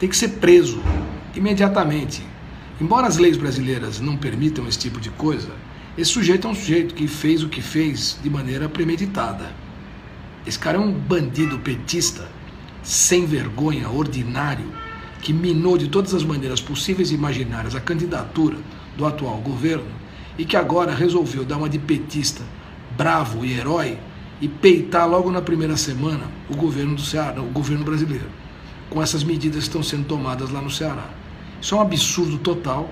tem que ser preso imediatamente. Embora as leis brasileiras não permitam esse tipo de coisa, esse sujeito é um sujeito que fez o que fez de maneira premeditada. Esse cara é um bandido petista, sem vergonha, ordinário, que minou de todas as maneiras possíveis e imaginárias a candidatura do atual governo e que agora resolveu dar uma de petista, bravo e herói e peitar logo na primeira semana o governo do Ceará, o governo brasileiro, com essas medidas que estão sendo tomadas lá no Ceará. Isso é um absurdo total.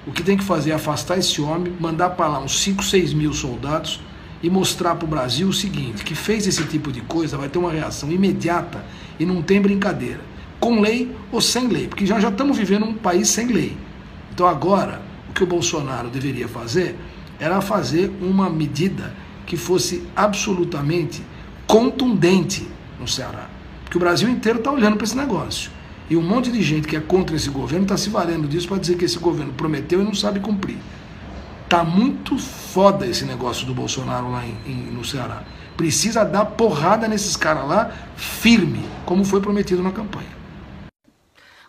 O que tem que fazer é afastar esse homem, mandar para lá uns 5, 6 mil soldados e mostrar para o Brasil o seguinte, que fez esse tipo de coisa vai ter uma reação imediata e não tem brincadeira, com lei ou sem lei, porque já estamos vivendo um país sem lei. Então agora, o que o Bolsonaro deveria fazer era fazer uma medida que fosse absolutamente contundente no Ceará, porque o Brasil inteiro está olhando para esse negócio. E um monte de gente que é contra esse governo está se valendo disso para dizer que esse governo prometeu e não sabe cumprir. Tá muito foda esse negócio do Bolsonaro lá no Ceará. Precisa dar porrada nesses caras lá, firme, como foi prometido na campanha.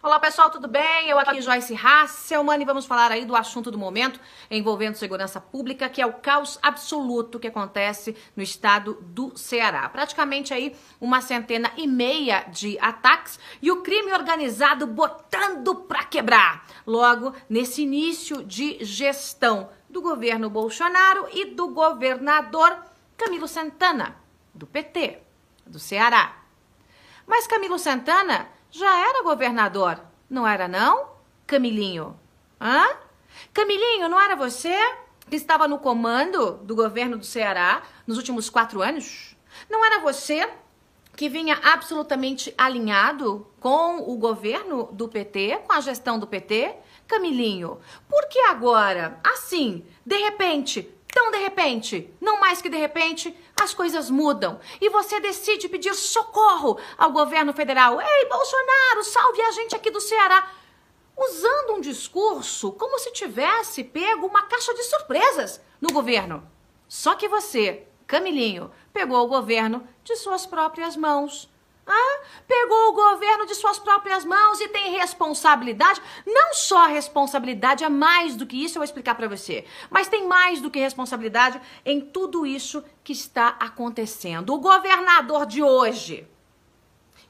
Olá pessoal, tudo bem? Eu aqui, Joyce Hasselman, e vamos falar aí do assunto do momento envolvendo segurança pública, que é o caos absoluto que acontece no estado do Ceará. Praticamente aí 1,5 de ataques e o crime organizado botando pra quebrar. Logo, nesse início de gestão do governo Bolsonaro e do governador Camilo Santana, do PT, do Ceará. Mas Camilo Santana já era governador, não era não, Camilinho? Hã? Camilinho, não era você que estava no comando do governo do Ceará nos últimos 4 anos? Não era você que vinha absolutamente alinhado com o governo do PT, com a gestão do PT? Camilinho, por que agora, assim, de repente, tão de repente, não mais que de repente, as coisas mudam e você decide pedir socorro ao governo federal? Ei, Bolsonaro, salve a gente aqui do Ceará. Usando um discurso como se tivesse pego uma caixa de surpresas no governo. Só que você, Camilinho, pegou o governo de suas próprias mãos. Pegou o governo de suas próprias mãos e tem responsabilidade. Não só a responsabilidade, é mais do que isso, eu vou explicar para você. Mas tem mais do que responsabilidade em tudo isso que está acontecendo. O governador de hoje,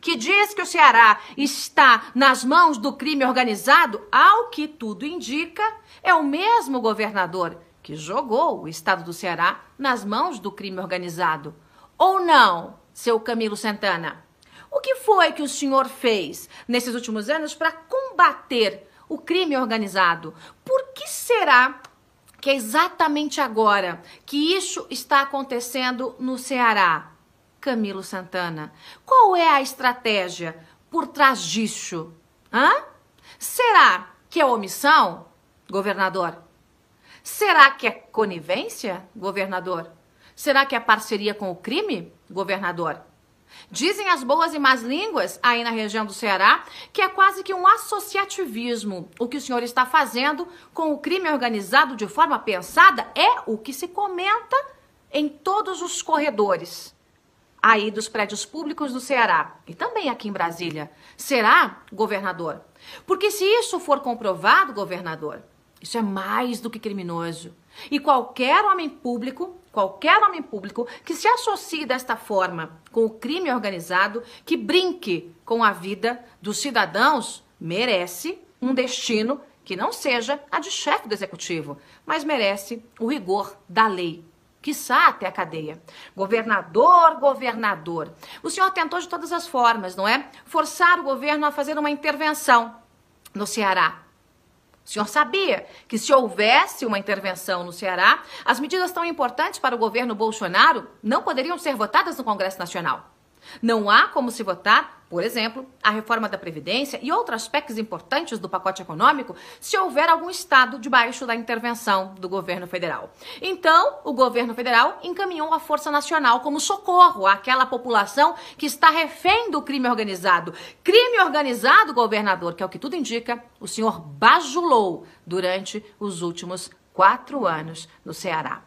que diz que o Ceará está nas mãos do crime organizado, ao que tudo indica, é o mesmo governador que jogou o estado do Ceará nas mãos do crime organizado. Ou não, seu Camilo Santana? O que foi que o senhor fez nesses últimos anos para combater o crime organizado? Por que será que é exatamente agora que isso está acontecendo no Ceará? Camilo Santana, qual é a estratégia por trás disso? Será que é omissão, governador? Será que é conivência, governador? Será que é parceria com o crime, governador? Dizem as boas e más línguas aí na região do Ceará que é quase que um associativismo. O que o senhor está fazendo com o crime organizado de forma pensada é o que se comenta em todos os corredores aí dos prédios públicos do Ceará e também aqui em Brasília. Será, governador? Porque se isso for comprovado, governador, isso é mais do que criminoso. E qualquer homem público que se associe desta forma com o crime organizado, que brinque com a vida dos cidadãos, merece um destino que não seja a de chefe do executivo, mas merece o rigor da lei, quiçá até a cadeia. Governador, o senhor tentou de todas as formas, não é? Forçar o governo a fazer uma intervenção no Ceará. O senhor sabia que se houvesse uma intervenção no Ceará, as medidas tão importantes para o governo Bolsonaro não poderiam ser votadas no Congresso Nacional. Não há como se votar, por exemplo, a reforma da Previdência e outros aspectos importantes do pacote econômico se houver algum estado debaixo da intervenção do governo federal. Então, o governo federal encaminhou a Força Nacional como socorro àquela população que está refém do crime organizado. Crime organizado, governador, que é o que tudo indica, o senhor bajulou durante os últimos 4 anos no Ceará.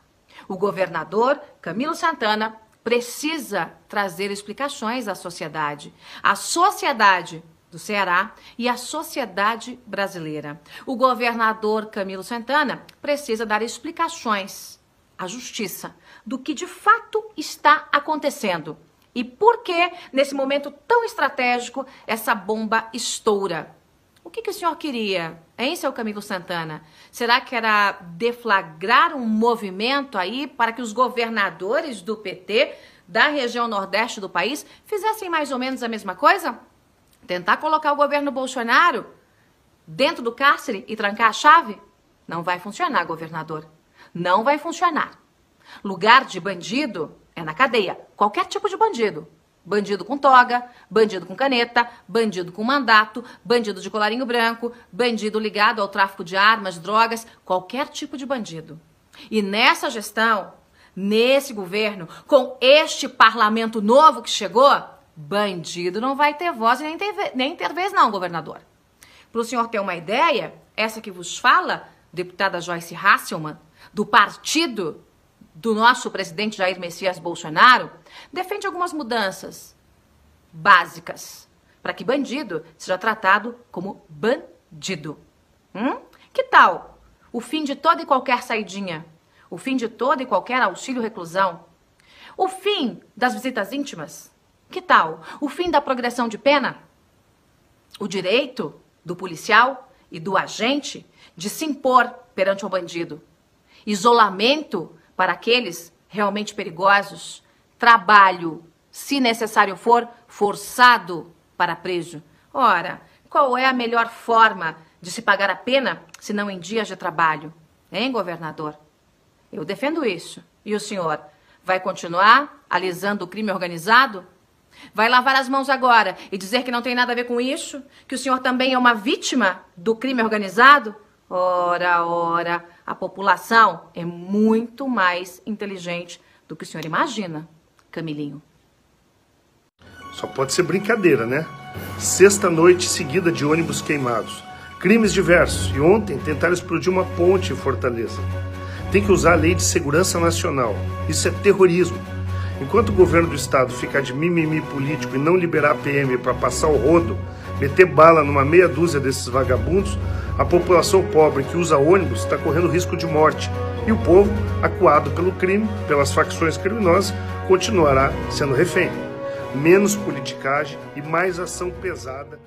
O governador Camilo Santana precisa trazer explicações à sociedade. A sociedade do Ceará e a sociedade brasileira. O governador Camilo Santana precisa dar explicações à justiça do que de fato está acontecendo e por que, nesse momento tão estratégico, essa bomba estoura. O que o senhor queria, hein, seu Camilo Santana? Será que era deflagrar um movimento aí para que os governadores do PT da região nordeste do país fizessem mais ou menos a mesma coisa? Tentar colocar o governo Bolsonaro dentro do cárcere e trancar a chave? Não vai funcionar, governador. Não vai funcionar. Lugar de bandido é na cadeia. Qualquer tipo de bandido. Bandido com toga, bandido com caneta, bandido com mandato, bandido de colarinho branco, bandido ligado ao tráfico de armas, drogas, qualquer tipo de bandido. E nessa gestão, nesse governo, com este parlamento novo que chegou, bandido não vai ter voz e nem ter vez não, governador. Para o senhor ter uma ideia, essa que vos fala, deputada Joyce Hasselmann, do partido do nosso presidente Jair Messias Bolsonaro, defende algumas mudanças básicas para que bandido seja tratado como bandido. Que tal o fim de toda e qualquer saidinha? O fim de todo e qualquer auxílio-reclusão? O fim das visitas íntimas? Que tal o fim da progressão de pena? O direito do policial e do agente de se impor perante o bandido? Isolamento para aqueles realmente perigosos? Trabalho, se necessário for, forçado para preso? Ora, qual é a melhor forma de se pagar a pena se não em dias de trabalho? Hein, governador? Eu defendo isso. E o senhor vai continuar alisando o crime organizado? Vai lavar as mãos agora e dizer que não tem nada a ver com isso? Que o senhor também é uma vítima do crime organizado? Ora, a população é muito mais inteligente do que o senhor imagina, Camilinho. Só pode ser brincadeira, né? Sexta noite seguida de ônibus queimados. Crimes diversos. E ontem tentaram explodir uma ponte em Fortaleza. Tem que usar a Lei de Segurança Nacional. Isso é terrorismo. Enquanto o governo do estado ficar de mimimi político e não liberar a PM para passar o rodo, meter bala numa meia dúzia desses vagabundos, a população pobre que usa ônibus está correndo risco de morte. E o povo, acuado pelo crime, pelas facções criminosas, continuará sendo refém. Menos politicagem e mais ação pesada